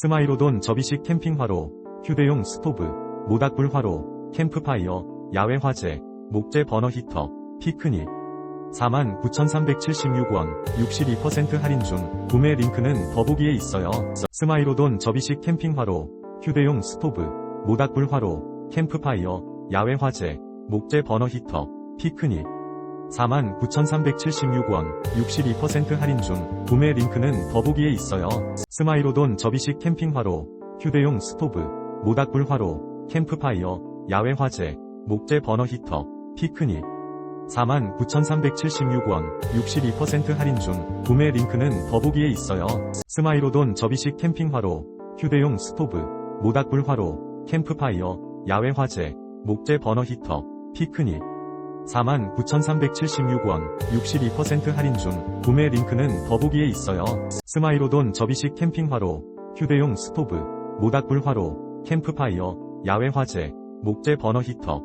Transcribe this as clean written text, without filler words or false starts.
스마이로돈 접이식 캠핑 화로, 휴대용 스토브, 모닥불 화로, 캠프파이어, 야외 화재, 목재 버너 히터, 피크닉. 49,376원, 62% 할인 중. 구매 링크는 더보기에 있어요. 스마이로돈 접이식 캠핑 화로, 휴대용 스토브, 모닥불 화로, 캠프파이어, 야외 화재, 목재 버너 히터, 피크닉. 49,376원, 62% 할인 중. 구매 링크는 더보기에 있어요. 스마이로돈 접이식 캠핑 화로, 휴대용 스토브, 모닥불 화로, 캠프파이어, 야외 화재, 목재 버너 히터, 피크닉. 49,376원, 62% 할인 중. 구매 링크는 더보기에 있어요. 스마이로돈 접이식 캠핑 화로, 휴대용 스토브, 모닥불 화로, 캠프파이어, 야외 화재, 목재 버너 히터, 피크닉. 49,376원, 62% 할인 중. 구매 링크는 더보기에 있어요. 스마이로돈 접이식 캠핑 화로, 휴대용 스토브, 모닥불 화로, 캠프파이어, 야외 화재, 목재 버너 히터,